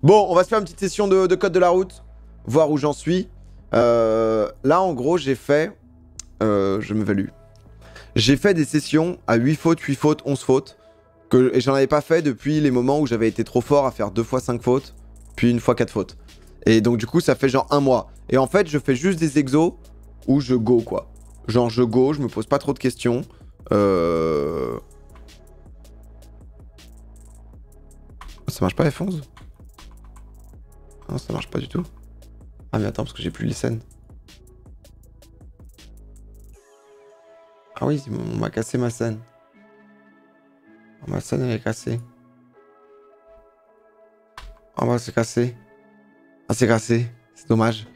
Bon, on va se faire une petite session de code de la route, voir où j'en suis. Là, en gros, j'ai fait... je m'évalue. J'ai fait des sessions à 8 fautes, 8 fautes, 11 fautes. Et j'en avais pas fait depuis les moments où j'avais été trop fort à faire 2 fois 5 fautes, puis 1 fois 4 fautes. Et donc, du coup, ça fait genre 1 mois. Et en fait, je fais juste des exos où je go, quoi. Genre, je go, je me pose pas trop de questions. Ça marche pas F11? Non, ça marche pas du tout. Ah mais attends, parce que j'ai plus les scènes. Ah oui, on m'a cassé ma scène. Oh, ma scène elle est cassée. Oh bah c'est cassé. Ah c'est cassé. C'est dommage.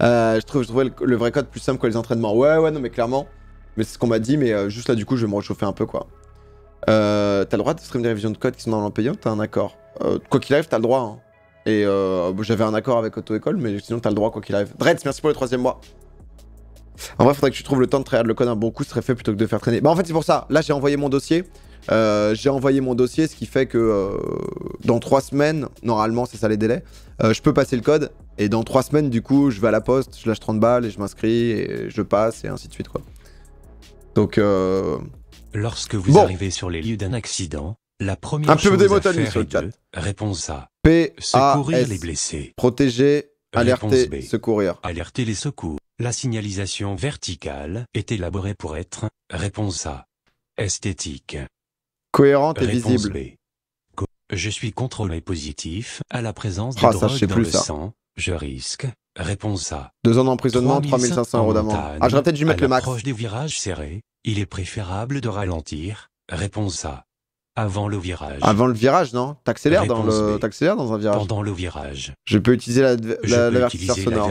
Je trouvais le vrai code plus simple que les entraînements. Ouais, non mais clairement. Mais c'est ce qu'on m'a dit, mais juste là du coup je vais me réchauffer un peu quoi. T'as le droit de stream des révisions de code qui sont dans l'empayant, t'as un accord. Quoi qu'il arrive, t'as le droit. Hein. Et j'avais un accord avec Auto-École, mais sinon t'as le droit quoi qu'il arrive. Dreads, merci pour le 3e mois. En vrai, faudrait que tu trouves le temps de tryhard le code un bon coup, ce serait fait plutôt que de faire traîner. Bah en fait c'est pour ça, là j'ai envoyé mon dossier. Ce qui fait que dans 3 semaines, normalement c'est ça les délais, je peux passer le code. Et dans 3 semaines du coup, je vais à la poste, je lâche 30 balles et je m'inscris et je passe et ainsi de suite quoi. Donc Lorsque vous arrivez sur les lieux d'un accident, la première chose à faire est de réponse A. Secourir les blessés. Protéger, alerter, B. secourir. Alerter les secours. La signalisation verticale est élaborée pour être, réponse A. Esthétique. Cohérente et visible. B. Je suis contrôlé positif à la présence de drogue dans le sang. Je risque. Réponse A. 2 ans d'emprisonnement, 3500 € d'amende. Ah, j'aurais peut-être dû mettre le max. À l'approche des virages serrés, il est préférable de ralentir. Réponse A. Avant le virage. Avant le virage, non? T'accélères dans un virage. Pendant le virage. Je peux utiliser l'avertisseur sonore.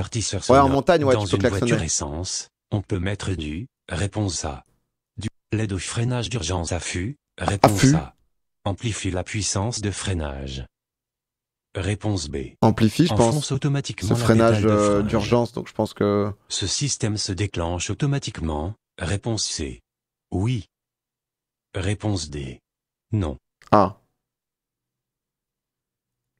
Ouais, en montagne, ouais, tu peux klaxonner. Dans une voiture essence, on peut mettre du. Réponse A. Du LED au freinage d'urgence affût. Réponse A. Amplifie la puissance de freinage. Réponse B. Amplifie, je pense. Enfonce automatiquement ce freinage d'urgence, donc je pense que... Ce système se déclenche automatiquement. Réponse C. Oui. Réponse D. Non. Ah.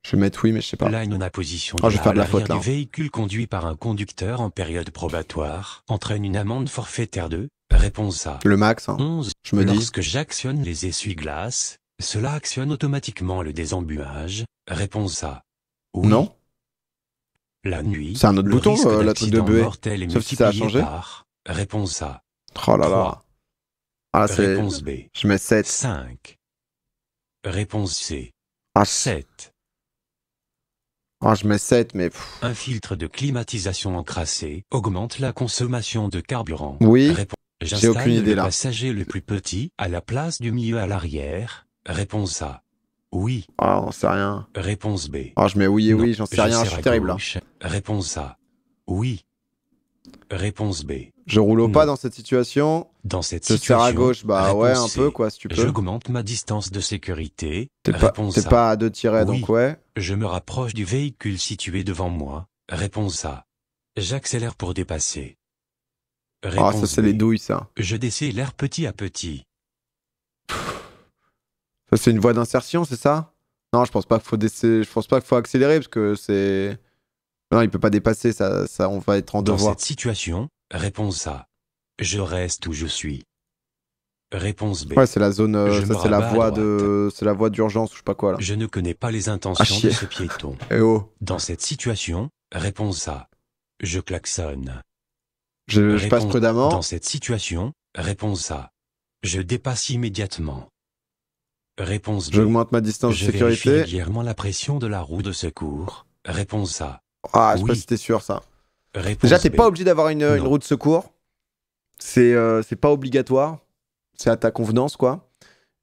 Je vais mettre oui, mais je sais pas. La non-apposition je vais faire de la faute, là. du véhicule conduit par un conducteur en période probatoire entraîne une amende forfaitaire de... Réponse A. Le max, hein. 11. Je me dis. Lorsque j'actionne les essuie-glaces, cela actionne automatiquement le désembuage. Réponse A. Oui. Non. La nuit. C'est un autre bouton, la truc de buée. Sauf si ça a changé. Réponse A. Oh là là. Ah, c'est... Réponse B. Je mets 7. 5. Réponse C. Ah, 7. Ah, je mets 7, mais... Un filtre de climatisation encrassé augmente la consommation de carburant. Oui, j'ai aucune idée le là. passager le plus petit à la place du milieu à l'arrière. Réponse A. Oui. Ah, on sait rien. Réponse B. Ah, je mets oui et non, oui, j'en sais rien, je suis terrible là. Réponse A. Oui. Réponse B. Je roule au pas dans cette situation. Dans cette situation, je serre à gauche, bah ouais, un peu quoi, si tu peux. J'augmente ma distance de sécurité. T'es pas à 2 tirets, oui. donc ouais. Je me rapproche du véhicule situé devant moi. Réponse A. J'accélère pour dépasser. Réponse ça c'est les douilles, ça. Je décélère petit à petit. Ça c'est une voie d'insertion, c'est ça? Non, je pense pas qu'il faut je pense pas qu'il faut accélérer parce que c'est... Non, il peut pas dépasser, ça on va être en devoir. Dans cette situation, réponse A. Je reste où je suis. Réponse B. Ouais, c'est la zone, ça c'est la voie d'urgence ou je sais pas quoi là. Je ne connais pas les intentions de ce piéton. Eh oh. Dans cette situation, réponse A. Je klaxonne. Je passe prudemment. Dans cette situation, réponse A. Je dépasse immédiatement. Réponse B. J'augmente ma distance de sécurité. Je vérifie régulièrement la pression de la roue de secours. Réponse A. Ah, je sais pas si t'es sûr ça. Réponse Déjà, t'es B. pas obligé d'avoir une roue de secours. C'est pas obligatoire. C'est à ta convenance, quoi.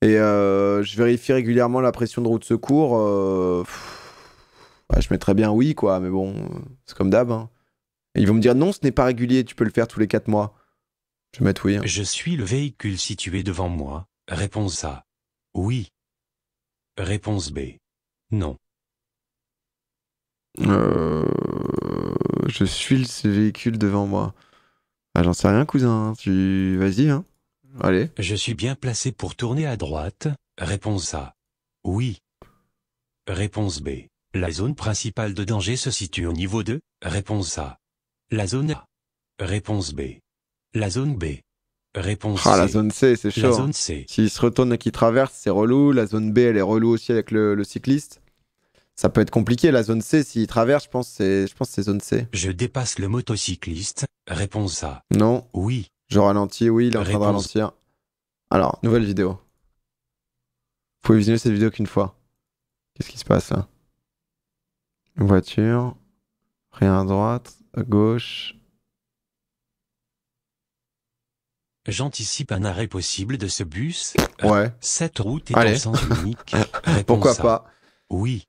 Et je vérifie régulièrement la pression de roue de secours. Je mettrais bien oui, quoi. Mais bon, c'est comme d'hab. Hein. Et ils vont me dire non, ce n'est pas régulier. Tu peux le faire tous les 4 mois. Je vais mettre oui. Hein. Je suis le véhicule situé devant moi. Réponse A. Oui. Réponse B. Non. Je suis ce véhicule devant moi. Ah, j'en sais rien, cousin. Vas-y, hein. Allez. Je suis bien placé pour tourner à droite. Réponse A. Oui. Réponse B. La zone principale de danger se situe au niveau 2, réponse A. La zone A. Réponse B. La zone B. Réponse Ah, C. la zone C, c'est La chaud. zone C. S'il se retourne et qu'il traverse, c'est relou. La zone B, elle est relou aussi avec le cycliste. Ça peut être compliqué. La zone C, s'il traverse, je pense que c'est zone C. Je dépasse le motocycliste. Réponse A. Non. Oui. Je ralentis, oui, il est en train de Réponse. ralentir. Alors, nouvelle vidéo. Vous pouvez visionner cette vidéo qu'une fois. Qu'est-ce qui se passe là? Une voiture. Rien à droite, à gauche. J'anticipe un arrêt possible de ce bus. Ouais. Cette route est Allez. en sens unique. Réponse Pourquoi A. pas? Oui.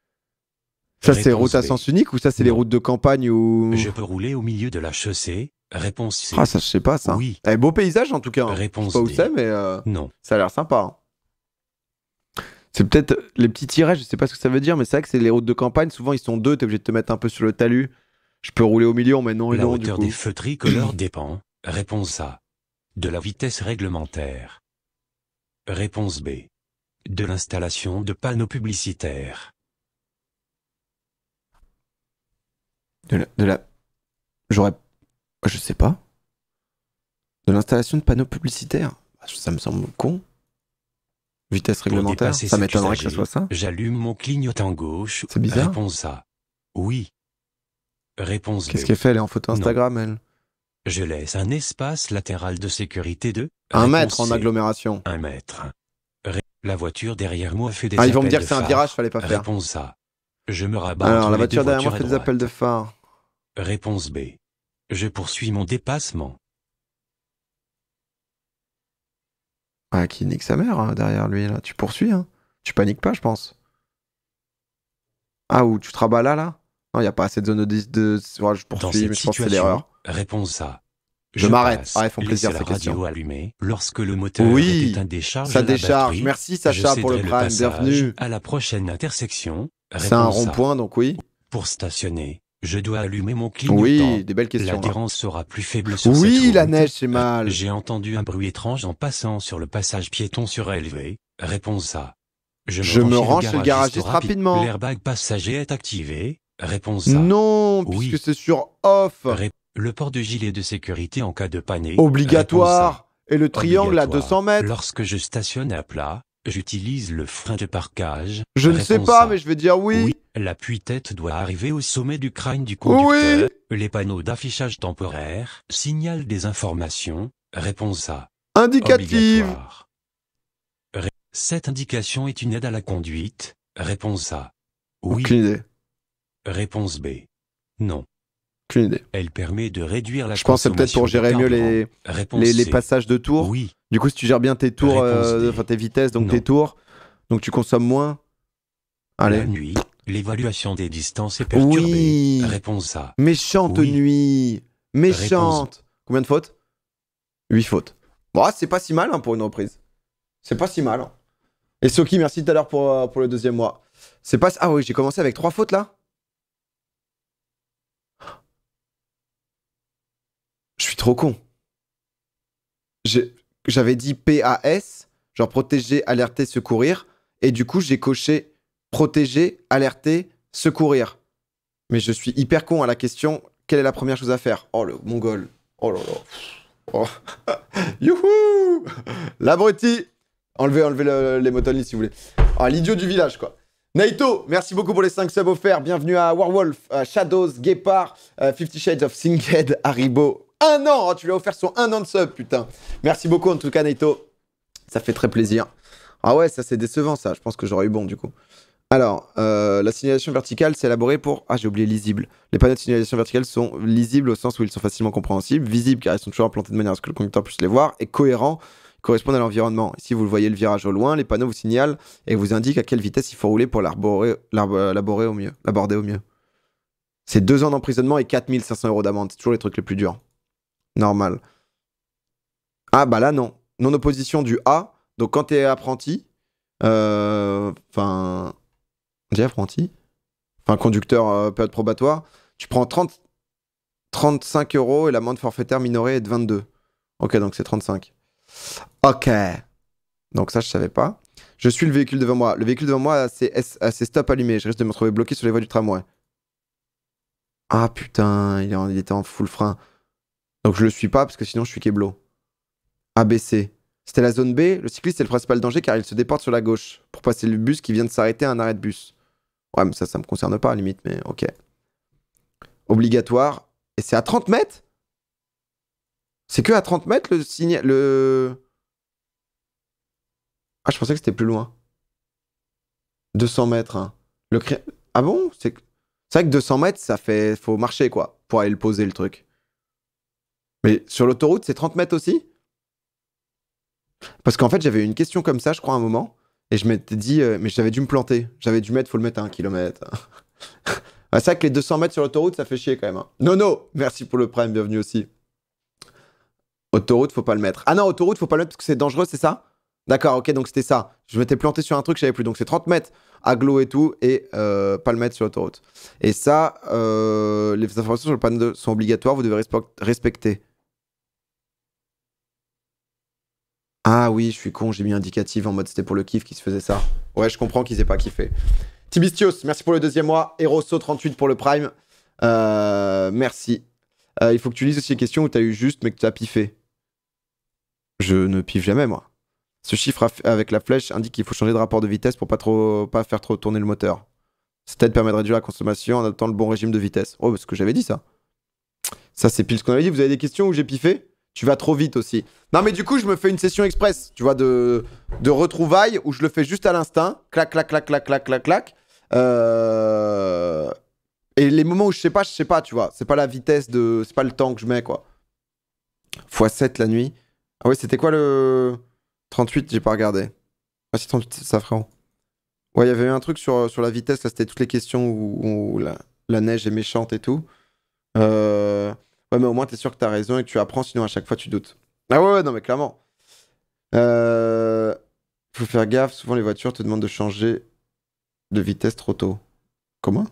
Ça, c'est Réponse route à B. sens unique ou ça, c'est les Non. routes de campagne ou... Je peux rouler au milieu de la chaussée. Réponse C. Ah, ça, je sais pas, ça. Oui. Eh, beau paysage, en tout cas. Hein. Réponse Je sais pas où D. c'est, mais Non. ça a l'air sympa. Hein. C'est peut-être les petits tirets, je sais pas ce que ça veut dire, mais c'est vrai que c'est les routes de campagne. Souvent, ils sont deux, t'es obligé de te mettre un peu sur le talus. Je peux rouler au milieu, mais non et La non, du hauteur coup. des feux tricolores dépend. Réponse A. De la vitesse réglementaire. Réponse B. De l'installation de panneaux publicitaires. De la... J'aurais... Je sais pas. De l'installation de panneaux publicitaires. Ça me semble con. Vitesse Pour réglementaire. dépasser Ça cet m'étonnerait que ça usager, soit ça. j'allume mon clignotant gauche. C'est bizarre. Réponse A. Oui. Réponse Qu'est-ce B. qu'elle fait? Elle est en photo Non. Instagram, elle. Je laisse un espace latéral de sécurité de... 1 Réponse mètre en C. agglomération. 1 mètre. La voiture derrière moi fait des Ah, ils vont me appels dire de que c'est un phare. virage, fallait pas faire. Réponse A. Je me rabats Alors, entre la les deux voiture derrière moi voitures fait à des appels de droite. phare. Réponse B. Je poursuis mon dépassement. Ah, qui nique sa mère hein, derrière lui, là. Tu poursuis, hein. Tu paniques pas, je pense. Ah, ou tu te rabats là, là? Non, il n'y a pas assez de zone de... Ouais, je Dans poursuis, cette mais je pense que c'est situation, l'erreur. réponse A. Je m'arrête. passe, Ah, ils font plaisir, laisser ces la radio questions. allumée. Lorsque le moteur Oui, est éteint, décharge ça la décharge. batterie. Merci, Sacha, Je pour le céderai prime. passage Bienvenue. à la prochaine intersection. C'est un Réponse A. rond-point, donc oui. Pour stationner, je dois allumer mon clignotant. Oui, des belles questions. là. L'adhérence sera plus faible sur cette Oui, route. la neige, c'est mal. J'ai entendu un bruit étrange en passant sur le passage piéton surélevé. Réponse A. Je me rends chez le garagiste rapidement. L'airbag passager est activé. Réponse A. Non, Oui. puisque c'est sur off. Le port de gilet de sécurité en cas de panne. Obligatoire. Et le triangle à Obligatoire. 200 mètres. Lorsque je stationne à plat, j'utilise le frein de parquage. Je ne sais Réponse pas, A. mais je vais dire oui. Oui, l'appui-tête doit arriver au sommet du crâne du conducteur. Les panneaux d'affichage temporaire signalent des informations. Réponse A. Indicative. Obligatoire. Cette indication est une aide à la conduite. Réponse A. Oui. Aucune idée. Réponse B. Non. Aucune idée. Elle permet de réduire la Je pense que c'est peut-être pour gérer mieux les les passages de tours. Oui. Du coup, si tu gères bien tes tours, Réponse D. enfin tes vitesses, donc Non. tes tours, donc tu consommes moins. La Allez. nuit, l'évaluation des distances est perturbée. Oui. Réponse A. Méchante Oui. nuit. Méchante. Combien de fautes? 8 fautes. Bon, c'est pas si mal hein, pour une reprise. C'est pas si mal. Hein. Et Soki, merci tout à l'heure pour le deuxième mois. C'est pas... Ah oui, j'ai commencé avec 3 fautes là. Je suis trop con. J'avais dit PAS, genre protéger, alerter, secourir. Et du coup, j'ai coché protéger, alerter, secourir. Mais je suis hyper con à la question, quelle est la première chose à faire? Oh le mongol. Oh là là. Oh. Youhou. L'abruti. Enlevez les motonnettes si vous voulez. Ah, l'idiot du village, quoi. Naito, merci beaucoup pour les 5 subs offerts. Bienvenue à Warwolf, Shadows, Guépard, 50 Shades of Singed, Haribo. 1 an, oh, tu lui as offert son 1 an de sub, putain. Merci beaucoup en tout cas, Naito. Ça fait très plaisir. Ah ouais, ça c'est décevant, ça. Je pense que j'aurais eu bon, du coup. Alors, la signalisation verticale, c'est élaboré pour... Ah, j'ai oublié lisible. Les panneaux de signalisation verticale sont lisibles au sens où ils sont facilement compréhensibles, visibles car ils sont toujours implantés de manière à ce que le conducteur puisse les voir, et cohérents, correspondent à l'environnement. Ici, vous le voyez le virage au loin, les panneaux vous signalent et vous indiquent à quelle vitesse il faut rouler pour l'aborder au mieux. C'est 2 ans d'emprisonnement et 4500 € d'amende. C'est toujours les trucs les plus durs. Normal. Ah, bah là, non. Non-opposition du A. Donc, quand t'es apprenti, enfin... on dit apprenti? Enfin, conducteur période probatoire, tu prends 35 € et l'amende forfaitaire minorée est de 22. Ok, donc c'est 35. Ok. Donc ça, je savais pas. Je suis le véhicule devant moi. Le véhicule devant moi a ses stops allumés. Je risque de me retrouver bloqué sur les voies du tramway. Ah putain, il était en full frein. Donc je le suis pas parce que sinon je suis keblo. ABC. C'était la zone B. Le cycliste est le principal danger car il se déporte sur la gauche pour passer le bus qui vient de s'arrêter à un arrêt de bus. Ouais, mais ça me concerne pas à la limite, mais ok. Obligatoire. Et c'est à 30 mètres? C'est que à 30 mètres le signe. Ah, je pensais que c'était plus loin. 200 mètres. Hein. Ah bon? C'est vrai que 200 mètres, ça fait. Faut marcher, quoi, pour aller le poser, le truc. Mais sur l'autoroute, c'est 30 mètres aussi? Parce qu'en fait, j'avais une question comme ça, je crois, à un moment. Et je m'étais dit, mais j'avais dû me planter. J'avais dû mettre, faut le mettre à 1 kilomètre. Ah, c'est vrai que les 200 mètres sur l'autoroute, ça fait chier quand même. Hein. Nono, merci pour le prime, bienvenue aussi. Autoroute, faut pas le mettre. Ah non, autoroute, faut pas le mettre parce que c'est dangereux, c'est ça? D'accord, ok, donc c'était ça. Je m'étais planté sur un truc, je savais plus. Donc c'est 30 mètres, aglo et tout, et pas le mettre sur l'autoroute. Et ça, les informations sur le panneau sont obligatoires, vous devez respecter. Ah oui, je suis con, j'ai mis indicatif en mode c'était pour le kiff qui se faisait ça. Ouais, je comprends qu'ils aient pas kiffé. Tibistios, merci pour le 2e mois. Eroso38 pour le prime. Merci. Il faut que tu lises aussi les questions où t'as eu juste mais que tu as piffé. Je ne piffe jamais, moi. Ce chiffre avec la flèche indique qu'il faut changer de rapport de vitesse pour pas faire trop tourner le moteur. Cette aide permet de réduire la consommation en adoptant le bon régime de vitesse. Oh, parce que j'avais dit ça. Ça, c'est pile ce qu'on avait dit. Vous avez des questions où j'ai piffé? Tu vas trop vite aussi. Non, mais du coup, je me fais une session express, tu vois, de retrouvailles où je le fais juste à l'instinct. Clac, clac, clac, clac, clac, clac, clac. Et les moments où je sais pas, tu vois. C'est pas la vitesse de. C'est pas le temps que je mets, quoi. x7 la nuit. Ah ouais, c'était quoi le. 38, j'ai pas regardé. Ah si, 38, c'est ça, frérot. Ouais, il y avait eu un truc sur la vitesse, là, c'était toutes les questions où la neige est méchante et tout. Ouais, mais au moins, t'es sûr que t'as raison et que tu apprends, sinon à chaque fois, tu doutes. Ah ouais, non, mais clairement. Faut faire gaffe, souvent les voitures te demandent de changer de vitesse trop tôt. Comment?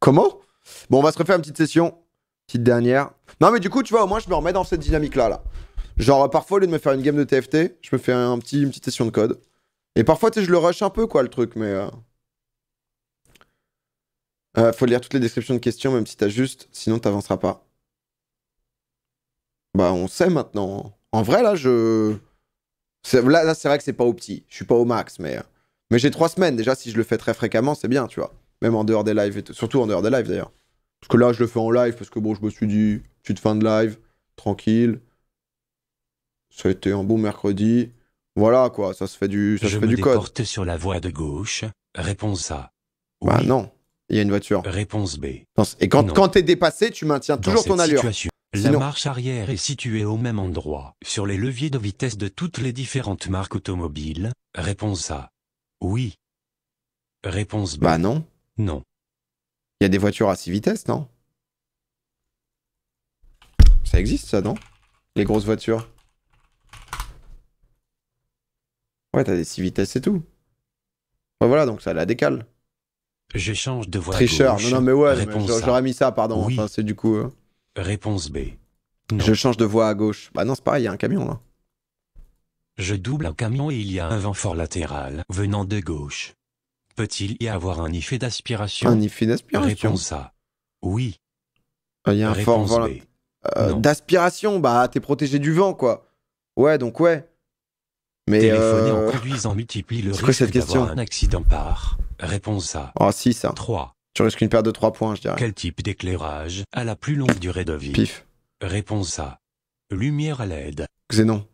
Bon, on va se refaire une petite session. Petite dernière. Non, mais du coup, tu vois, au moins, je me remets dans cette dynamique-là, là. Genre, parfois, au lieu de me faire une game de TFT, je me fais une petite session de code. Et parfois, tu sais, je le rush un peu, quoi, le truc, mais... faut lire toutes les descriptions de questions, même si t'as juste, sinon t'avanceras pas. Bah, on sait maintenant. En vrai, là, Là, c'est vrai que c'est pas au petit. Je suis pas au max, mais j'ai 3 semaines. Déjà, si je le fais très fréquemment, c'est bien, tu vois. Même en dehors des lives, surtout en dehors des lives, d'ailleurs. Parce que là, je le fais en live, parce que bon, je me suis dit, petite fin de live, tranquille. Ça a été un bon mercredi. Voilà, quoi, ça se fait du code. Je me déporte sur la voie de gauche. Réponse A. Oui. Bah non, il y a une voiture. Réponse B. Et quand t'es dépassé, tu maintiens toujours ton allure. Sinon... La marche arrière est située au même endroit, sur les leviers de vitesse de toutes les différentes marques automobiles. Réponse A. Oui. Réponse B. Bah non. Non. Il y a des voitures à 6 vitesses, non? Ça existe, ça, non? Les grosses voitures. Ouais, t'as des 6 vitesses et tout. Ouais, voilà, donc ça la décale. Je change de voie. Tricheur. Gauche. Non, mais ouais, j'aurais mis ça, pardon. Oui. Enfin, c'est du coup... Réponse B. Non. Je change de voie à gauche. Bah non, c'est pareil, il y a un camion, là. Je double un camion et il y a un vent fort latéral venant de gauche. Peut-il y avoir un effet d'aspiration? Un effet d'aspiration. Réponse A. Oui. Il y a un fort vent d'aspiration, bah t'es protégé du vent, quoi. Ouais, donc ouais. Mais téléphoner en conduisant multiplie le risque d'avoir un accident par. Réponse A. Oh si, ça. 3. Tu risques une perte de 3 points, je dirais. Quel type d'éclairage a la plus longue durée de vie? Pif. Réponse A. Lumière à LED. Xénon.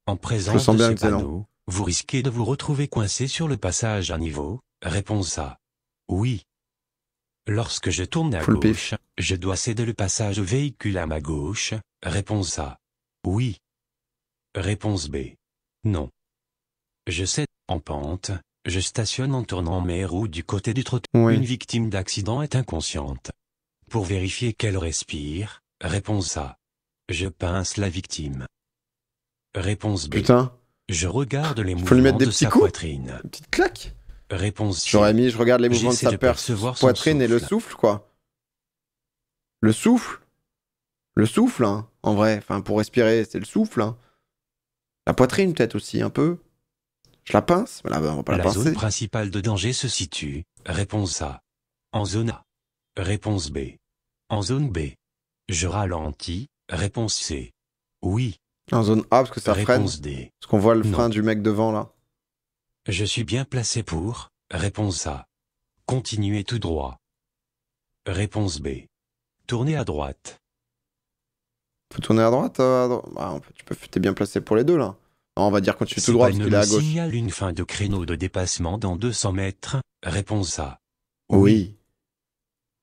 En présence de ces panneaux, vous risquez de vous retrouver coincé sur le passage à niveau. Réponse A. Oui. Lorsque je tourne à gauche, je dois céder le passage au véhicule à ma gauche. Réponse A. Oui. Réponse B. Non. Je cède en pente. Je stationne en tournant mes roues du côté du trottoir. Oui. Une victime d'accident est inconsciente. Pour vérifier qu'elle respire, réponse A. Je pince la victime. Réponse B. Putain. Je regarde les mouvements Faut lui mettre des de petits sa coups. Poitrine. Une petite claque. Réponse C. J'aurais mis, je regarde les mouvements de sa poitrine et le souffle, quoi. Le souffle. Le souffle, hein, en vrai. Enfin, pour respirer, c'est le souffle, hein. La poitrine, peut-être aussi, un peu. Je la pince? Voilà, on va pas la pincer. La zone principale de danger se situe, réponse A. En zone A. Réponse B. En zone B. Je ralentis, réponse C. Oui. En zone A, parce que ça freine. Réponse D. Parce qu'on voit le frein du mec devant, là. Je suis bien placé pour, réponse A. Continuez tout droit. Réponse B. Tournez à droite. Faut tourner à droite, t'es bien placé pour les deux, là. Non, on va dire continue tout droit, parce qu'il est à gauche. Signale une fin de créneau de dépassement dans 200 mètres, réponse A. Oui.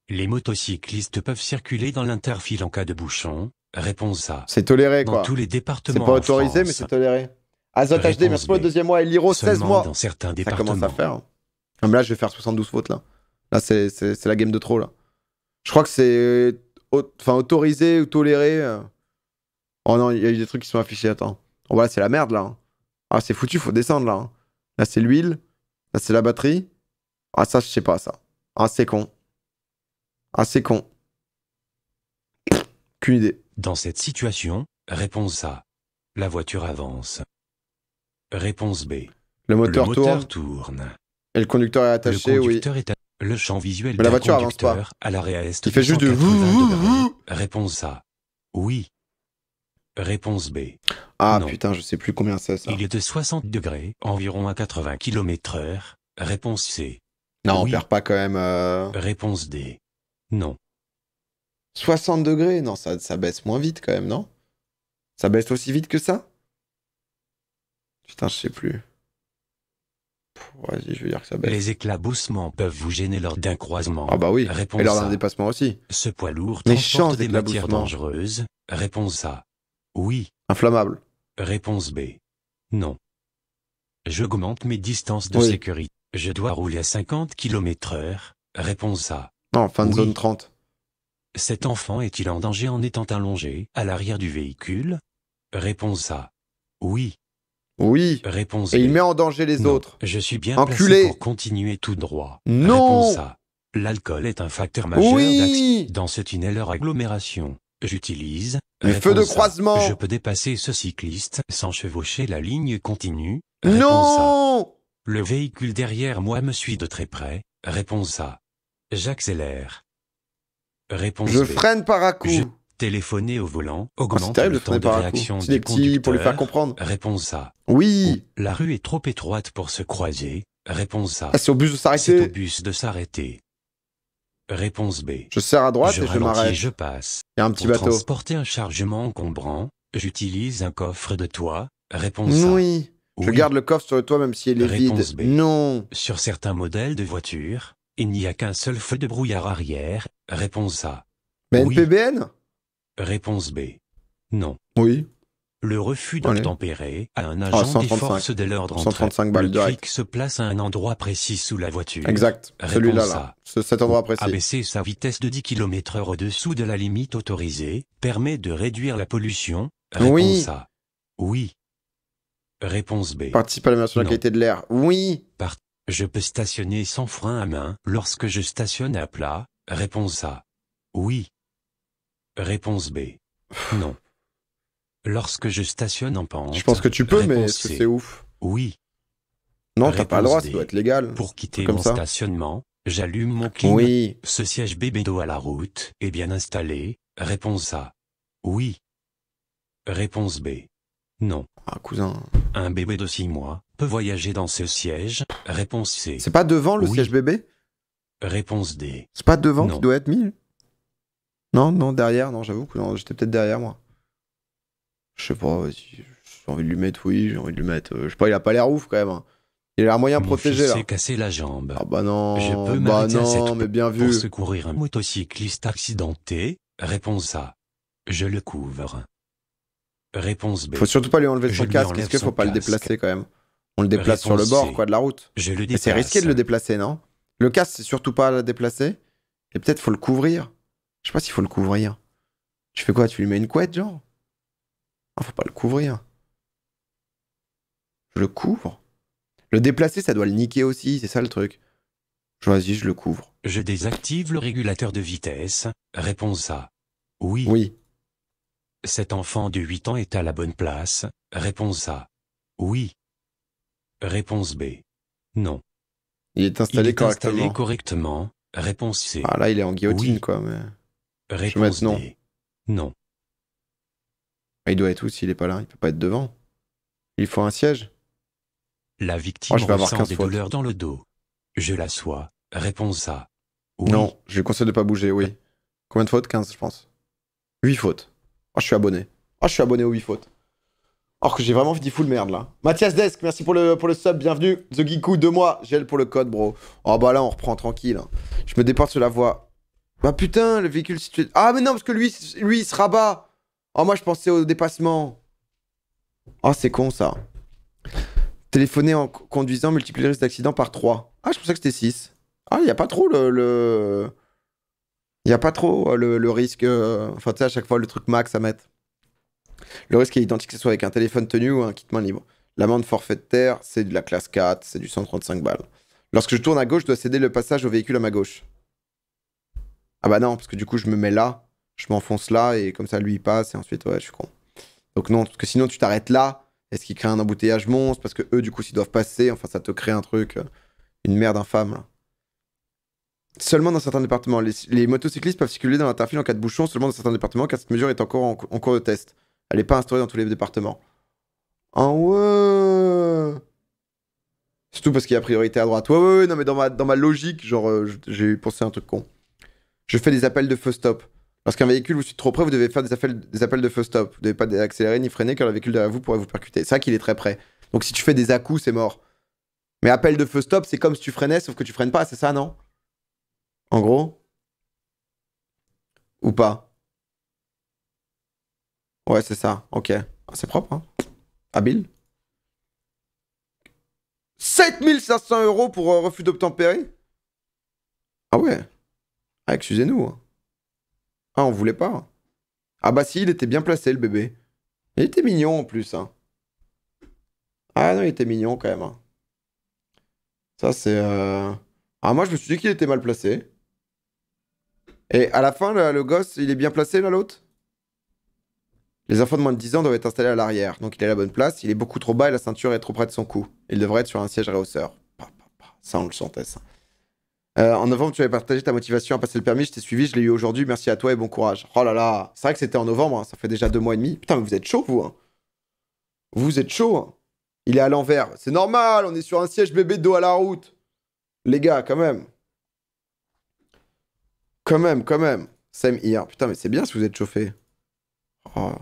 Les motocyclistes peuvent circuler dans l'interfile en cas de bouchon, réponse A. C'est toléré, quoi. Dans tous les départements. C'est pas autorisé, mais c'est toléré. Azot HD, merci pour le deuxième mois. Et Liro, 16 mois. Dans certains départements. Ça commence à faire. Hein. Ah, mais là, je vais faire 72 fautes, là. Là, c'est la game de trop, là. Je crois que c'est autorisé ou toléré. Oh non, il y a eu des trucs qui sont affichés, attends. Oh, voilà, c'est la merde, là. Hein. Ah, c'est foutu, faut descendre, là. Hein. Là, c'est l'huile. Là, c'est la batterie. Ah, ça, je sais pas, ça. Ah, c'est con. Ah, c'est con. Qu'une idée. Dans cette situation, réponse A. La voiture avance. Réponse B. Le moteur tourne. Et le conducteur est attaché, oui. Le champ visuel mais la voiture avance pas. À l'arrêt est. Il fait juste de... Réponse A. Oui. Réponse B. Ah non. Putain, je sais plus combien c'est, ça. Il est de 60 degrés, environ à 80 km/h. Réponse C. Non, oui. On perd pas quand même... Réponse D. Non. 60 degrés? Non, ça baisse moins vite quand même, non? Ça baisse aussi vite que ça? Putain, je sais plus. Vas-y, je veux dire que ça baisse. Les éclaboussements peuvent vous gêner lors d'un croisement. Ah bah oui, réponse et lors d'un dépassement aussi. Ce poids lourd transporte des matières dangereuses. Réponse A. Oui. Inflammable. Réponse B. Non. J'augmente mes distances de sécurité. Je dois rouler à 50 km/h. Réponse A. Non, fin de zone 30. Cet enfant est-il en danger en étant allongé à l'arrière du véhicule? Réponse A. Oui. Oui. Réponse B. Et il met en danger les autres. Je suis bien Enculé. placé pour continuer tout droit. Non. Réponse A. L'alcool est un facteur majeur d'accident dans ce tunnel hors agglomération. J'utilise les feux de croisement. Je peux dépasser ce cycliste sans chevaucher la ligne continue. Non. A. Le véhicule derrière moi me suit de très près. Réponse A. J'accélère. Réponse B. Je freine par à coup. Téléphoner au volant augmente le temps de réaction du conducteur. Pour lui faire comprendre. Réponse A. Oui. La rue est trop étroite pour se croiser. Réponse A. C'est au bus de s'arrêter. C'est au bus de s'arrêter. Réponse B. Je serre à droite et je m'arrête. Je passe. Il y a un petit bateau. Pour transporter un chargement encombrant, j'utilise un coffre de toit. Réponse A. Oui. Je garde le coffre sur le toit même s'il est vide. B. Non. Sur certains modèles de voitures, il n'y a qu'un seul feu de brouillard arrière. Réponse A. Mais NPBN? Réponse B. Non. Oui. Le refus d'obtempérer à un agent des forces de l'ordre entre 135 balles direct. Se place à un endroit précis sous la voiture. Exact. Celui-là, là. Cet endroit précis. Abaisser sa vitesse de 10 km/h au-dessous de la limite autorisée permet de réduire la pollution. Réponse A. Oui. Réponse B. Participe à l'amélioration de la qualité de l'air. Oui. Je peux stationner sans frein à main lorsque je stationne à plat. Réponse A. Oui. Réponse B. Non. Lorsque je stationne en pente. Je pense que tu peux, mais est-ce que c'est ouf? Oui. Non, t'as pas le droit, ça doit être légal. Pour quitter mon stationnement, j'allume mon clim. Oui. Ce siège bébé dos à la route est bien installé. Réponse A. Oui. Réponse B. Non. Ah, cousin. Un bébé de 6 mois peut voyager dans ce siège. Réponse C. C'est pas devant le siège bébé? Réponse D. C'est pas devant qui doit être mis? Non, derrière. Non, j'avoue que j'étais peut-être derrière, moi. Je sais pas, j'ai envie de lui mettre, j'ai envie de lui mettre. Je sais pas, il a pas l'air ouf quand même. Hein. Il a l'air moyen protégé là. Il s'est cassé la jambe. Ah bah non. Je peux m'arrêter à cette mais bien vu. Pour secourir un motocycliste accidenté. Réponse A. Je le couvre. Réponse B. Faut surtout pas lui enlever son casque. Est-ce qu'il faut pas le déplacer quand même? On le déplace sur le bord quoi de la route. Je le déplace. C'est risqué de le déplacer, non? Le casque c'est surtout pas à le déplacer. Et peut-être faut le couvrir. Je sais pas s'il faut le couvrir. Tu fais quoi? Tu lui mets une couette genre? Ah, faut pas le couvrir. Je le couvre. Le déplacer, ça doit le niquer aussi, c'est ça le truc. Vas-y, je le couvre. Je désactive le régulateur de vitesse. Réponse A. Oui. Oui. Cet enfant de 8 ans est à la bonne place. Réponse A. Oui. Réponse B. Non. Il est installé correctement. Correctement. Réponse C. Ah là, il est en guillotine, oui. quoi. Mais... Réponse non. D. Non. Il doit être où s'il est pas là? Il peut pas être devant. Il faut un siège. La victime ressent des douleurs dans le dos. Je l'assois. Réponse A. Oui. Non, je lui conseille de pas bouger, oui. Combien de fautes? 15, je pense. 8 fautes. Oh, je suis abonné. Oh, je suis abonné aux 8 fautes. Or que j'ai vraiment dit full merde, là. Mathias Desk, merci pour le sub, bienvenue. The Geekou, 2 mois. Gel pour le code, bro. Oh, bah là, on reprend tranquille. Hein. Je me déporte sur la voie. Bah putain, le véhicule situé... Ah, mais non, parce que lui, il se rabat. Oh, moi, je pensais au dépassement. Oh, c'est con, ça. Téléphoner en conduisant multiplie le risque d'accident par 3. Ah, je pensais que c'était 6. Ah, il n'y a pas trop Il n'y a pas trop le risque... Enfin, tu sais, à chaque fois, le truc max à mettre. Le risque est identique que ce soit avec un téléphone tenu ou un kit main libre. L'amende forfaitaire, c'est de la classe 4, c'est du 135 balles. Lorsque je tourne à gauche, je dois céder le passage au véhicule à ma gauche. Ah bah non, parce que du coup, je me mets là, je m'enfonce là, et comme ça, lui, il passe, et ensuite, ouais, je suis con. Donc non, parce que sinon, tu t'arrêtes là, et ce qui crée un embouteillage monstre, parce que eux, du coup, s'ils doivent passer, enfin, ça te crée un truc, une merde infâme, là. Seulement dans certains départements. Les motocyclistes peuvent circuler dans l'interfile en cas de bouchon, seulement dans certains départements, car cette mesure est encore en cours de test. Elle n'est pas instaurée dans tous les départements. Ah ouais. Surtout parce qu'il y a priorité à droite. Ouais, non mais dans ma logique, genre, j'ai pensé à un truc con. Je fais des appels de feu stop. Lorsqu'un véhicule vous suit trop près, vous devez faire des appels de feu stop. Vous ne devez pas accélérer ni freiner car le véhicule derrière vous pourrait vous percuter. C'est vrai qu'il est très près. Donc si tu fais des à-coups, c'est mort. Mais appel de feu stop, c'est comme si tu freinais, sauf que tu freines pas, c'est ça, non? En gros? Ou pas? Ouais, c'est ça. Ok. Ah, c'est propre, hein. Habile. 7500 € pour refus d'obtempérer? Ah ouais. Ah, excusez-nous. Hein. Ah, on voulait pas. Ah bah si, il était bien placé, le bébé. Il était mignon, en plus. Hein. Ah non, il était mignon, quand même. Hein. Ça, c'est... Ah, moi, je me suis dit qu'il était mal placé. Et à la fin, le gosse, il est bien placé, là, l'autre? Les enfants de moins de 10 ans doivent être installés à l'arrière. Donc, il est à la bonne place. Il est beaucoup trop bas et la ceinture est trop près de son cou. Il devrait être sur un siège réhausseur. Ça, on le sentait, ça. En novembre, tu avais partagé ta motivation à passer le permis, je t'ai suivi, je l'ai eu aujourd'hui, merci à toi et bon courage. Oh là là, c'est vrai que c'était en novembre, hein, ça fait déjà 2 mois et demi. Putain, mais vous êtes chaud, vous. Hein. Vous êtes chaud. Hein. Il est à l'envers. C'est normal, on est sur un siège bébé dos à la route. Les gars, quand même. Quand même. Same here. Putain, mais c'est bien si vous êtes chauffé. Oh.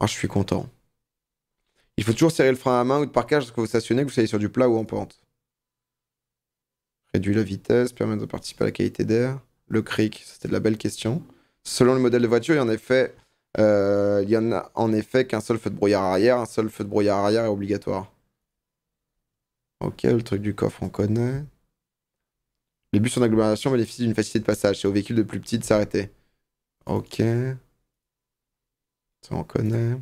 Oh, je suis content. Il faut toujours serrer le frein à main ou de parquage lorsque vous stationnez, que vous soyez sur du plat ou en pente. Réduit la vitesse, permet de participer à la qualité d'air. Le cric, c'était de la belle question. Selon le modèle de voiture, il y en a en effet qu'un seul feu de brouillard arrière. Un seul feu de brouillard arrière est obligatoire. Ok, le truc du coffre, on connaît. Les bus en agglomération bénéficient d'une facilité de passage. C'est aux véhicules de plus petits de s'arrêter. Ok. Ça, on connaît.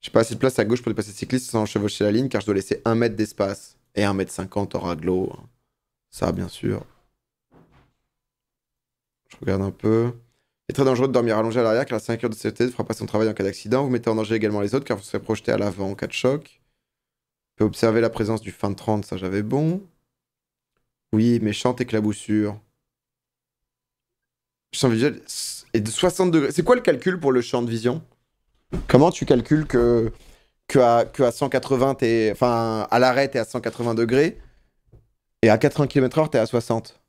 J'ai pas assez de place à gauche pour dépasser le cycliste sans chevaucher la ligne car je dois laisser 1 mètre d'espace. Et 1,50 m hors agglo. Ça, bien sûr. Je regarde un peu. Il est très dangereux de dormir allongé à l'arrière car la ceinture de sécurité ne fera pas son travail en cas d'accident. Vous mettez en danger également les autres car vous serez projeté à l'avant en cas de choc. Vous pouvez observer la présence du fin de 30, ça j'avais bon. Oui, méchante éclaboussure. Champ visuel est de 60 degrés. C'est quoi le calcul pour le champ de vision? Comment tu calcules que à 180, t'es... Enfin, à l'arrêt, t'es à 180 degrés et à 80 km/h, t'es à 60?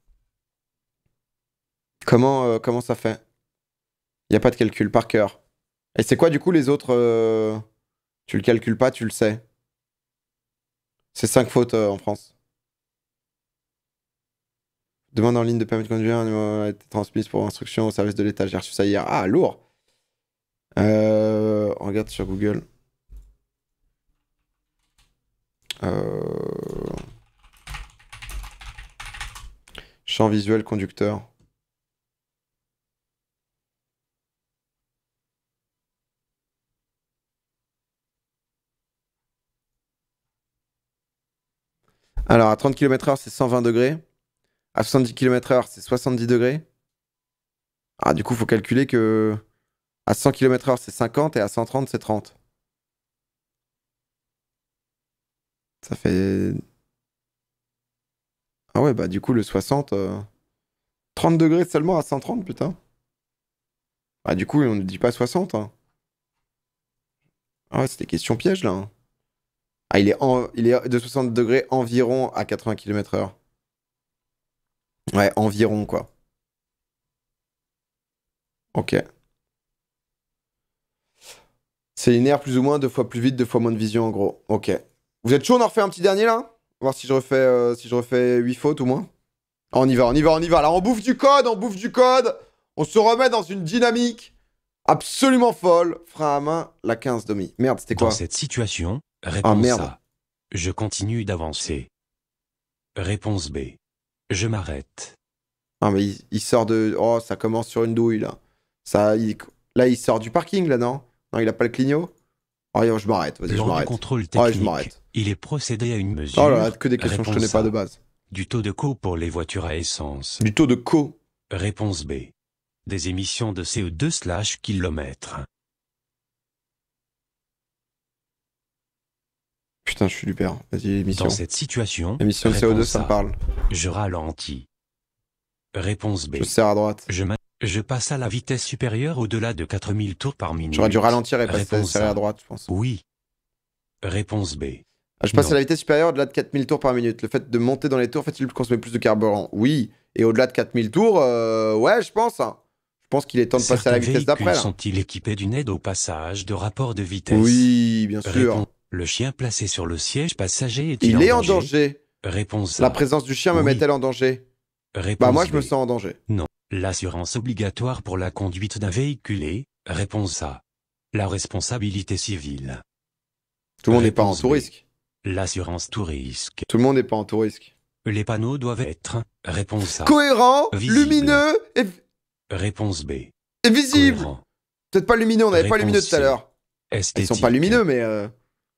Comment ça fait? Il n'y a pas de calcul par cœur. Et c'est quoi du coup les autres Tu le calcules pas, tu le sais. C'est 5 fautes en France. Demande en ligne de permis de conduire a été transmise pour instruction au service de l'État. J'ai reçu ça hier. Ah, lourd. On regarde sur Google. Champ visuel conducteur. Alors, à 30 km/h, c'est 120 degrés. À 70 km/h, c'est 70 degrés. Ah, du coup, il faut calculer que à 100 km/h, c'est 50 et à 130, c'est 30. Ça fait... Ah ouais, bah du coup, le 60... 30 degrés seulement à 130, putain. Ah du coup, on ne dit pas 60. Hein. Ah ouais, c'est des questions pièges, là. Hein. Ah, il est de 60 degrés environ à 80 km/h. Ouais, environ, quoi. Ok. C'est linéaire plus ou moins, 2 fois plus vite, 2 fois moins de vision, en gros. Ok. Vous êtes chaud, on en refait un petit dernier, là? Voir si je refais 8 fautes, ou moins. Ah, on y va, on y va, on y va. Là, on bouffe du code, on bouffe du code. On se remet dans une dynamique absolument folle. Frein à main, la 15 demi. Merde, c'était quoi? Dans cette situation, réponse A. Je continue d'avancer. Réponse B. Je m'arrête. Ah, mais il sort de... Oh, ça commence sur une douille, là. Là, il sort du parking, là, non? Non, il a pas le clignot? Oh, je m'arrête, vas-y, je Lors du m'arrête. contrôle Oh, je technique, m'arrête. il est procédé à une mesure. Oh là là, que des questions que je connais pas de base. Du taux de co pour les voitures à essence. Du taux de co. Réponse B. Des émissions de CO2/kilomètre. Putain, je suis du père. Vas-y, émission. Dans cette situation, émission de CO2, ça me parle. Je ralentis. Réponse B. Je serre à droite. Je passe à la vitesse supérieure au-delà de 4000 tours par minute. J'aurais dû ralentir et passer serrer à droite, je pense. Oui. Réponse B. Je passe à la vitesse supérieure au-delà de 4000 tours par minute. Le fait de monter dans les tours fait-il consommer plus de carburant? Oui. Et au-delà de 4000 tours, ouais, je pense. Hein. Je pense qu'il est temps de passer à la vitesse d'après. Sont-ils équipés d'une aide au passage de rapport de vitesse? Oui, bien sûr. Le chien placé sur le siège passager est-il en danger? Réponse A. La présence du chien me met-elle en danger? Bah moi, je me sens en danger. Non. L'assurance obligatoire pour la conduite d'un véhicule est... Réponse A. La responsabilité civile. Tout le monde n'est pas en tout risque. L'assurance tout risque. Tout le monde n'est pas en tout risque. Les panneaux doivent être... Réponse A. Cohérent, lumineux et... Réponse B. Et visible. Peut-être pas lumineux, on n'avait pas lumineux tout à l'heure. Ils sont pas lumineux, mais...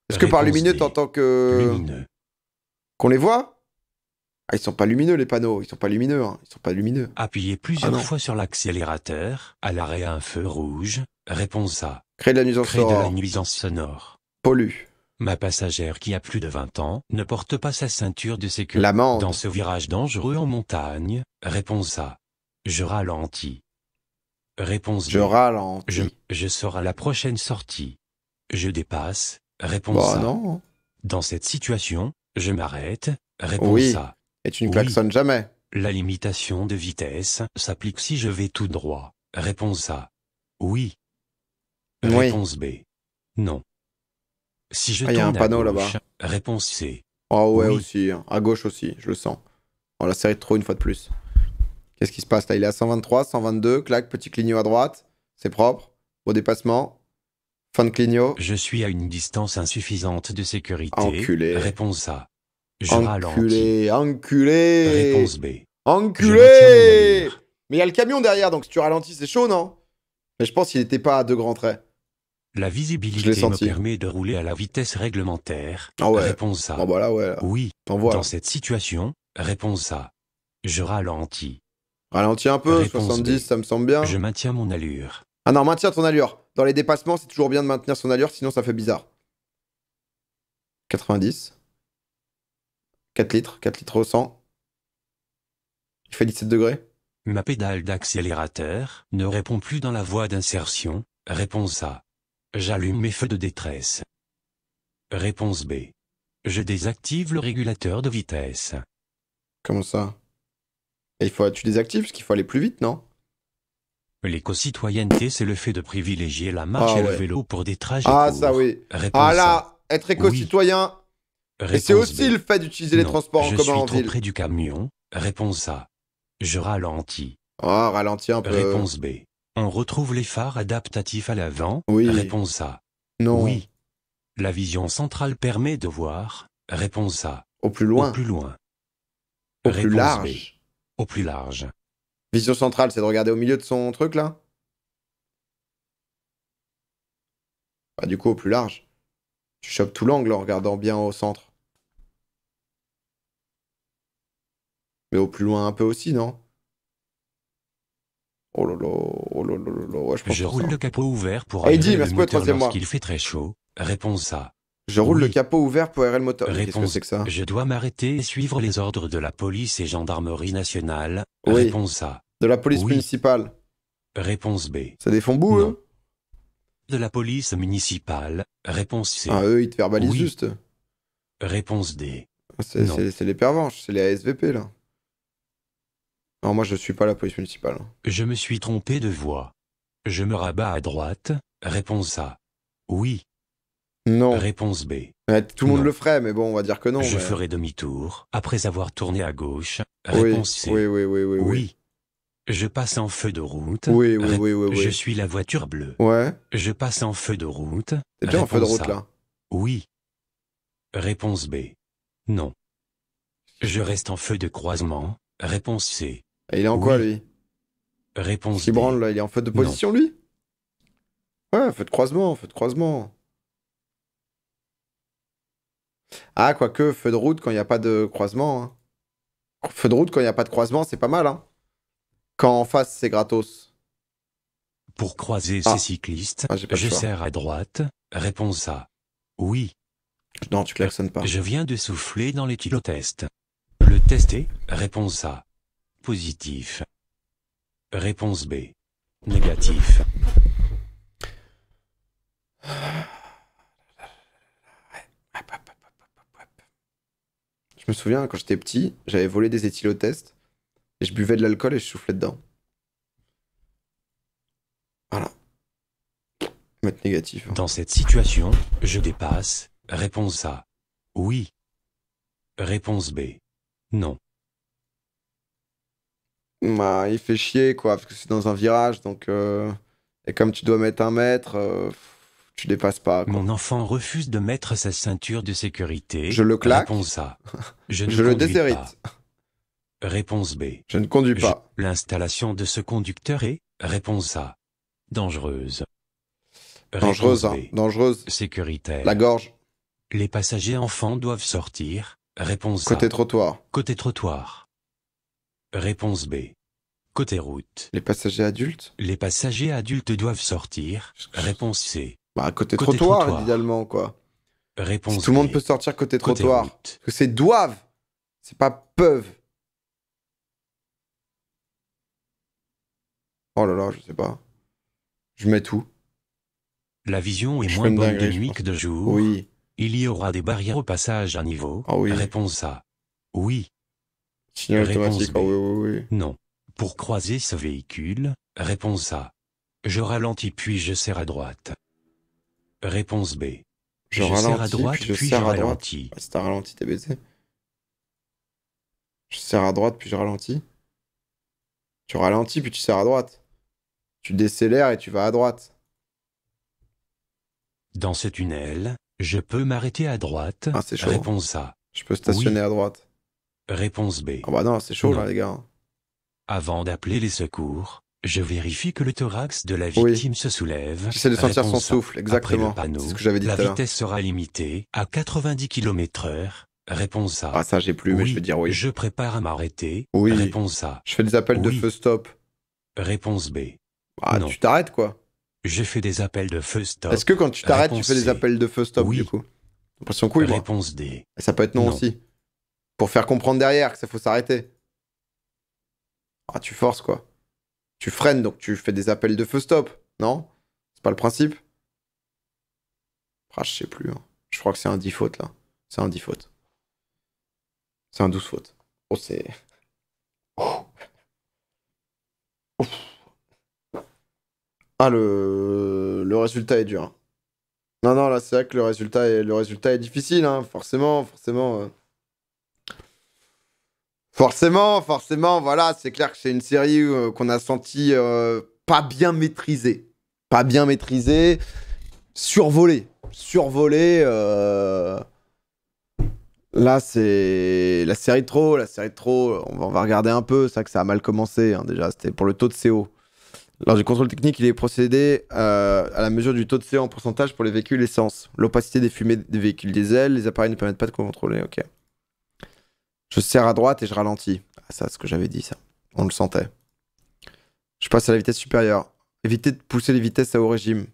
Est-ce que par lumineux, t'entends que... Lumineux. Qu'on les voit? Ah, ils sont pas lumineux, les panneaux. Ils sont pas lumineux, hein. Ils sont pas lumineux. Appuyez plusieurs fois sur l'accélérateur. À l'arrêt à un feu rouge. Réponse A. Créer de la nuisance sonore. Créer de la nuisance sonore. Pollue. Ma passagère qui a plus de 20 ans ne porte pas sa ceinture de sécurité. L'amende. Dans ce virage dangereux en montagne. Réponse A. Je ralentis. Réponse B. Je ralentis. Je sors à la prochaine sortie. Je dépasse. Réponse A. Non. Dans cette situation, je m'arrête. Réponse A. Et tu ne klaxonnes jamais. La limitation de vitesse s'applique si je vais tout droit. Réponse A. Oui. Réponse B. Non. Si je tourne y a un panneau à gauche, là-bas. Réponse C. Oh ouais, aussi. Hein. À gauche aussi, je le sens. Oh, la série de trop une fois de plus. Qu'est-ce qui se passe là? Il est à 123, 122, clac, petit clignot à droite. C'est propre. Au dépassement. Fin de clignot. Je suis à une distance insuffisante de sécurité. Enculé. Réponse A. Je ralentis. Enculé. Réponse B. Enculé. Mais il y a le camion derrière, donc si tu ralentis, c'est chaud, non? Mais je pense qu'il n'était pas à 2 grands traits. La visibilité me permet de rouler à la vitesse réglementaire. Ah ouais. Réponse A. Bon bah là, ouais. Là. Oui. Dans là. Cette situation, réponse A. Je ralentis. Ralentis un peu, réponse 70, B. ça me semble bien. Je maintiens mon allure. Ah non, maintiens ton allure. Dans les dépassements, c'est toujours bien de maintenir son allure, sinon ça fait bizarre. 90. 4 litres au 100. Il fait 17 degrés. Ma pédale d'accélérateur ne répond plus dans la voie d'insertion. Réponse A. J'allume mes feux de détresse. Réponse B. Je désactive le régulateur de vitesse. Comment ça? Et tu désactives parce qu'il faut aller plus vite, non? L'éco-citoyenneté, c'est le fait de privilégier la marche et le vélo pour des trajets courts. Ah ça oui. Réponse là, être éco-citoyen. Et c'est aussi le fait d'utiliser les transports en commun en ville. Je suis trop près du camion. Réponse A. Je ralentis. Ah, ralentis un peu. Réponse B. On retrouve les phares adaptatifs à l'avant. Oui. Réponse A. Non. Oui. La vision centrale permet de voir. Réponse A. Au plus loin. Au plus loin. Au plus large. B. Au plus large. Vision centrale, c'est de regarder au milieu de son truc, là? Bah, du coup, au plus large. Tu chopes tout l'angle en regardant bien au centre. Mais au plus loin un peu aussi, non? Oh là là, ouais, je pense Je roule le capot ouvert pour allumer le moteur lorsqu'il fait très chaud. Réponse A. Je roule Oui. le capot ouvert pour aérer le moteur. Qu'est-ce que Réponse. c'est que ça? Je dois m'arrêter et suivre les ordres de la police et gendarmerie nationale. Oui. Réponse A. De la police Oui. municipale. Réponse B. Ça des fonds bouts, Non. eux? De la police municipale. Réponse C. Ah, eux, ils te verbalisent Oui. juste. Réponse D. C'est les pervenches, c'est les ASVP, là. Non, moi, je suis pas la police municipale. Je me suis trompé de voie. Je me rabats à droite. Réponse A. Oui. Non. Réponse B. Tout le monde Non. le ferait, mais bon, on va dire que non. Je mais... ferai demi-tour après avoir tourné à gauche. Oui, Réponse C. oui. Oui. Je passe en feu de route. Oui. Je suis la voiture bleue. Ouais. Je passe en feu de route. T'es déjà en feu de Réponse route, A. là. Oui. Réponse B. Non. Je reste en feu de croisement. Réponse C. Et il est en quoi, Oui. lui? Réponse Qui D. branle, là? Il est en feu de position, lui? Ouais, feu de croisement, feu de croisement. Ah, quoique, feu de route quand il n'y a pas de croisement. Hein. Feu de route quand il n'y a pas de croisement, c'est pas mal, hein. Quand en face, c'est gratos. Pour croiser Ah. ces cyclistes, Ah, j'ai pas le je choix. serre à droite. Réponse A. Oui. Non, tu klaxonnes pas. Je viens de souffler dans l'éthylotest. Le test est, réponse A. Positif. Réponse B. Négatif. Je me souviens, quand j'étais petit, j'avais volé des éthylotests et je buvais de l'alcool et je soufflais dedans. Voilà. Mettre négatif. Hein. Dans cette situation, je dépasse. Réponse A. Oui. Réponse B. Non. Bah, il fait chier, quoi, parce que c'est dans un virage, donc... Et comme tu dois mettre 1 mètre, tu dépasses pas, quoi. Mon enfant refuse de mettre sa ceinture de sécurité. Je le claque. Réponse A. Je ne Je le conduis déshérite. pas. Réponse B. Je ne conduis pas. L'installation de ce conducteur est, réponse A. Dangereuse. Dangereuse, Réponse hein. B. Dangereuse. Sécuritaire. La gorge. Les passagers enfants doivent sortir. Réponse Côté A. trottoir. Côté trottoir. Réponse B. Côté route. Les passagers adultes. Les passagers adultes doivent sortir. Réponse C. Bah, côté Côté trottoir, trottoir. idéalement, quoi. Réponse Si tout le monde B. peut sortir côté Côté trottoir. route. Parce que c'est doivent. C'est pas peuvent. Oh là là, je sais pas. Je mets tout. La vision est Je moins fais une bonne de dinguerie, je nuit pense. que de jour. Oui. Il y aura des barrières au passage à niveau. Ah oui. Réponse A. Oui. Signal Réponse automatique. B. Ah oui. Non. Pour croiser ce véhicule, réponse A. Je ralentis puis je serre à droite. Réponse B. Je serre à ralentis, droite puis je puis je serre à droite. ralentis. Ah, si t'as ralenti, t'es baisé. Je serre à droite, puis je ralentis. Tu ralentis, puis tu serres à droite. Tu décélères et tu vas à droite. Dans ce tunnel, je peux m'arrêter à droite. Ah, c'est chaud. Réponse A. Je peux stationner Oui. à droite. Réponse B. Ah bah non, c'est chaud Non. là, les gars. Avant d'appeler les secours, je vérifie que le thorax de la Oui. victime se soulève. J'essaie de sentir son Réponse A. souffle, exactement. Après le panneau, C'est ce que j'avais dit la tout à l'heure. vitesse sera limitée à 90 km/h. Réponse A. Ah, ça, j'ai plus, mais je vais dire oui. Je prépare à m'arrêter. Oui. Réponse A. Je fais des appels de Oui. feu stop. Réponse B. Ah, Non. tu t'arrêtes, quoi. Je fais des appels de feu stop. Est-ce que quand tu t'arrêtes, tu Réponse fais des C. appels de feu stop, Oui. du coup? Impression couille, moi. Réponse D. Et ça peut être non, Non. aussi. Pour faire comprendre derrière que ça faut s'arrêter. Ah, tu forces, quoi. Tu freines, donc tu fais des appels de feu stop. Non? C'est pas le principe? Ah, je sais plus. Hein. Je crois que c'est un 10 faute, là. C'est un 10 faute. C'est un 12 faute. Oh, c'est... Oh. Ouf. Ah, le résultat est dur. Non, non, là, c'est vrai que le résultat est difficile, hein. Forcément. Forcément, voilà, c'est clair que c'est une série qu'on a senti pas bien maîtrisée. Pas bien maîtrisée, survolée. Là, c'est la série de trop. On va regarder un peu, c'est vrai que ça a mal commencé, hein, déjà, c'était pour le taux de CO. Lors du contrôle technique, il est procédé à la mesure du taux de CO en pourcentage pour les véhicules essence. L'opacité des fumées des véhicules diesel, les appareils ne permettent pas de contrôler, ok. Je serre à droite et je ralentis. Ah, ça, c'est ce que j'avais dit, ça. On le sentait. Je passe à la vitesse supérieure. Évitez de pousser les vitesses à haut régime.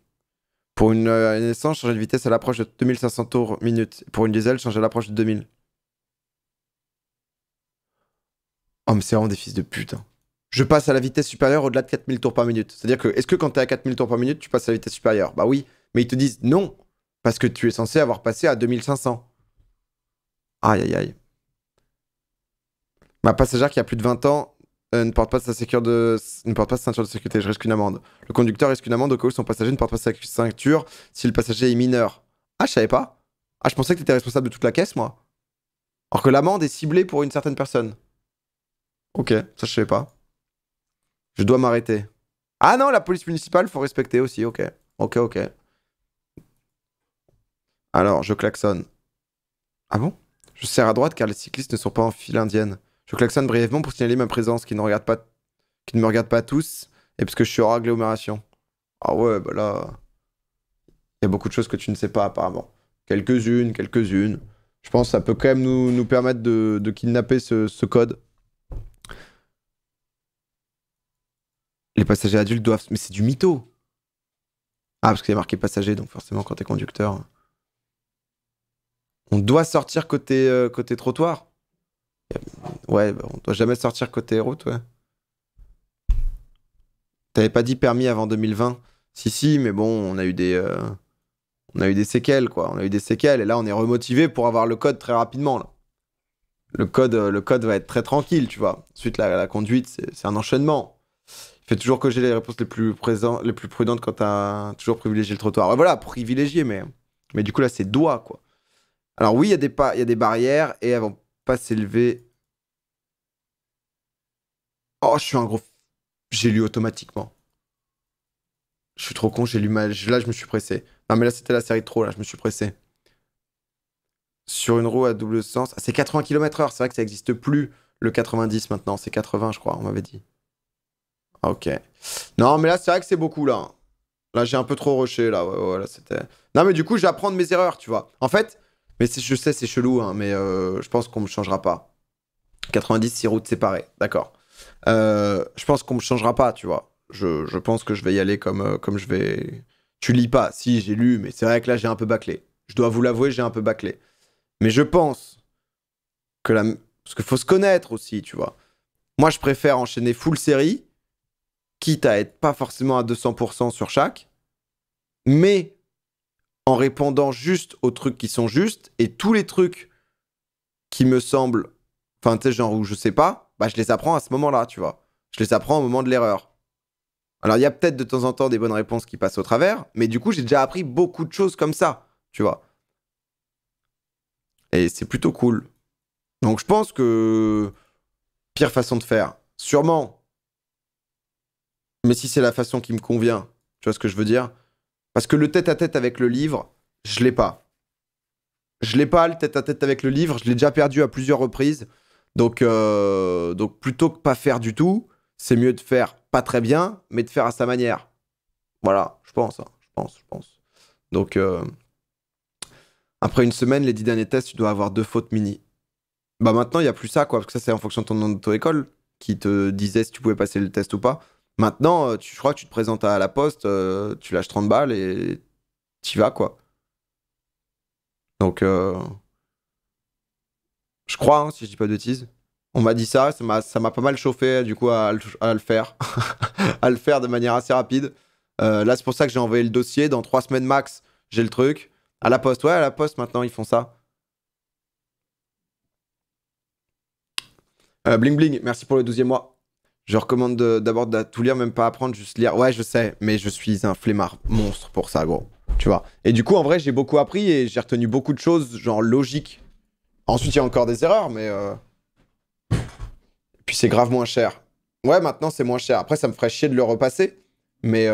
Pour une essence, changer de vitesse à l'approche de 2500 tours minute. Pour une diesel, changer à l'approche de 2000. Oh, mais c'est vraiment des fils de pute. Hein. Je passe à la vitesse supérieure au-delà de 4000 tours par minute. C'est-à-dire que, est-ce que quand t'es à 4000 tours par minute, tu passes à la vitesse supérieure? Bah oui. Mais ils te disent non. Parce que tu es censé avoir passé à 2500. Aïe, aïe, aïe. Ma passagère qui a plus de 20 ans ne porte pas sa ceinture de sécurité. Je risque une amende. Le conducteur risque une amende au cas où son passager ne porte pas sa ceinture si le passager est mineur. Ah, je savais pas. Ah, je pensais que t'étais responsable de toute la caisse, moi. Alors que l'amende est ciblée pour une certaine personne. Ok, ça je savais pas. Je dois m'arrêter. Ah non, la police municipale, faut respecter aussi, ok. Ok, ok. Alors, je klaxonne. Ah bon? Je serre à droite car les cyclistes ne sont pas en file indienne. Je klaxonne brièvement pour signaler ma présence, qui ne me regarde pas tous, et parce que je suis hors agglomération. Ah ouais, bah là... Il y a beaucoup de choses que tu ne sais pas, apparemment. Quelques-unes. Je pense que ça peut quand même nous permettre de kidnapper ce code. Les passagers adultes doivent... Mais c'est du mytho. Ah, parce qu'il y a marqué passager, donc forcément, quand t'es conducteur... On doit sortir côté trottoir. Ouais, bah, on doit jamais sortir côté route, ouais. T'avais pas dit permis avant 2020? Si, mais bon, on a eu des séquelles, quoi. On a eu des séquelles, et là, on est remotivé pour avoir le code très rapidement, là. Le code va être très tranquille, tu vois. Ensuite, la conduite, c'est un enchaînement. Il fait toujours que j'ai les réponses les plus prudentes quand t'as toujours privilégié le trottoir. Ouais, voilà, privilégier, mais du coup, là, c'est doigt, quoi. Alors oui, il y a des barrières, et elles vont pas s'élever. Oh, je suis un gros... J'ai lu automatiquement. Je suis trop con, j'ai lu mal. Là, je me suis pressé. Non, mais là, c'était la série de trop, là, je me suis pressé. Sur une roue à double sens. Ah, c'est 80 km/h, c'est vrai que ça n'existe plus, le 90 maintenant. C'est 80, je crois, on m'avait dit. Ah, ok. Non, mais là, c'est vrai que c'est beaucoup, là. Là, j'ai un peu trop rushé, là. Ouais, là, c'était... Non, mais du coup, je vais apprendre mes erreurs, tu vois. En fait, mais je sais, c'est chelou, hein, mais je pense qu'on me changera pas. 90, 6 routes séparées, d'accord. Je pense qu'on me changera pas, tu vois. Je pense que je vais y aller comme je vais... Tu lis pas. Si, j'ai lu, mais c'est vrai que là, j'ai un peu bâclé. Je dois vous l'avouer, j'ai un peu bâclé. Mais je pense que la... Parce qu'il faut se connaître aussi, tu vois. Moi, je préfère enchaîner full série, quitte à être pas forcément à 200% sur chaque, mais en répondant juste aux trucs qui sont justes, et tous les trucs qui me semblent... Enfin, tu sais, genre où je sais pas, bah, je les apprends à ce moment-là, tu vois. Je les apprends au moment de l'erreur. Alors, il y a peut-être de temps en temps des bonnes réponses qui passent au travers, mais du coup, j'ai déjà appris beaucoup de choses comme ça, tu vois. Et c'est plutôt cool. Donc, je pense que... Pire façon de faire. Sûrement. Mais si c'est la façon qui me convient, tu vois ce que je veux dire? Parce que le tête-à-tête avec le livre, je l'ai pas. Je l'ai pas, le tête-à-tête avec le livre. Je l'ai déjà perdu à plusieurs reprises. Donc plutôt que pas faire du tout, c'est mieux de faire pas très bien, mais de faire à sa manière. Voilà, je pense. Hein, je pense. Donc, après une semaine, les 10 derniers tests, tu dois avoir 2 fautes mini. Bah maintenant, il n'y a plus ça, quoi, parce que ça, c'est en fonction de ton auto-école qui te disait si tu pouvais passer le test ou pas. Maintenant, je crois que tu te présentes à la poste, tu lâches 30 balles et t'y vas, quoi. Donc, je crois, hein, si je dis pas de bêtises. On m'a dit ça m'a pas mal chauffé, du coup, à le faire. À le faire de manière assez rapide. Là, c'est pour ça que j'ai envoyé le dossier. Dans 3 semaines max, j'ai le truc. À la poste, ouais, à la poste, maintenant, ils font ça. Bling Bling, merci pour le 12e mois. Je recommande d'abord de tout lire, même pas apprendre, juste lire. Ouais, je sais, mais je suis un flemmard monstre pour ça, gros. Tu vois. Et du coup, en vrai, j'ai beaucoup appris et j'ai retenu beaucoup de choses, genre logique. Ensuite, il y a encore des erreurs, mais... Puis c'est grave moins cher. Ouais, maintenant, c'est moins cher. Après, ça me ferait chier de le repasser. Mais,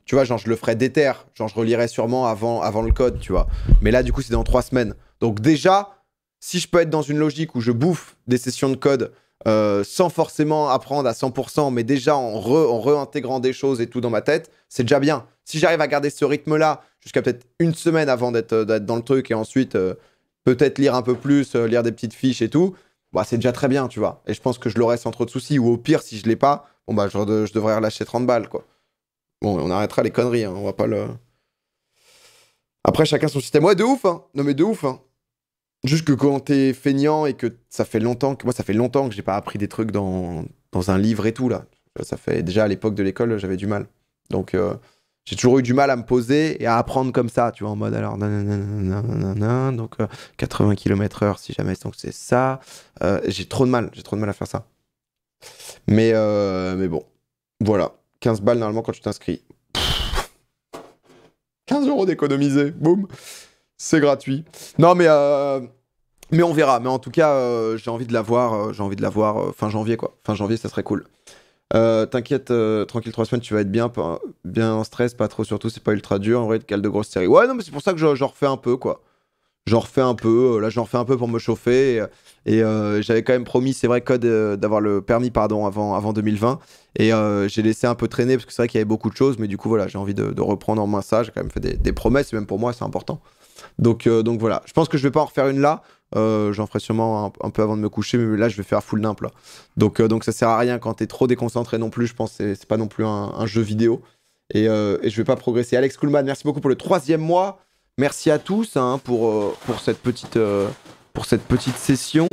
tu vois, genre, je le ferais déter. Genre, je relirais sûrement avant le code, tu vois. Mais là, du coup, c'est dans 3 semaines. Donc déjà, si je peux être dans une logique où je bouffe des sessions de code sans forcément apprendre à 100%, mais déjà en réintégrant des choses et tout dans ma tête, c'est déjà bien. Si j'arrive à garder ce rythme-là jusqu'à peut-être une semaine avant d'être dans le truc et ensuite peut-être lire un peu plus, lire des petites fiches et tout, bah, c'est déjà très bien, tu vois. Et je pense que je l'aurai sans trop de soucis. Ou au pire, si je l'ai pas, bon, bah, je devrais relâcher 30 balles, quoi. Bon, on arrêtera les conneries, hein, on va pas le... Après, chacun son système. Ouais, de ouf, hein. Non, mais de ouf, hein. Juste que quand t'es feignant et que ça fait longtemps que... Moi, ça fait longtemps que j'ai pas appris des trucs dans un livre et tout, là. Ça fait... Déjà, à l'époque de l'école, j'avais du mal. Donc, j'ai toujours eu du mal à me poser et à apprendre comme ça, tu vois, en mode, alors, nanana, donc 80 km/h, si jamais, donc c'est ça. J'ai trop de mal à faire ça. Mais bon, voilà. 15 balles, normalement, quand tu t'inscris. 15 € d'économiser, boum. C'est gratuit. Non, mais on verra. Mais en tout cas, j'ai envie de la voir. Fin janvier, quoi. Fin janvier, ça serait cool. T'inquiète, tranquille, 3 semaines, tu vas être bien en stress, pas trop surtout, c'est pas ultra dur. En vrai, de cale de grosses séries. Ouais, non, mais c'est pour ça que j'en refais un peu, quoi. J'en refais un peu. Là, j'en refais un peu pour me chauffer. Et j'avais quand même promis, c'est vrai, Code, d'avoir le permis, pardon, avant 2020. Et j'ai laissé un peu traîner parce que c'est vrai qu'il y avait beaucoup de choses. Mais du coup, voilà, j'ai envie de reprendre en main ça. J'ai quand même fait des promesses, et même pour moi, c'est important. Donc voilà, je pense que je vais pas en refaire une là. J'en ferai sûrement un peu avant de me coucher, mais là je vais faire full nimp là. Donc ça sert à rien quand t'es trop déconcentré non plus. Je pense que c'est pas non plus un jeu vidéo. Et je vais pas progresser. Alex Kuhlman, merci beaucoup pour le 3e mois. Merci à tous hein, pour cette petite session.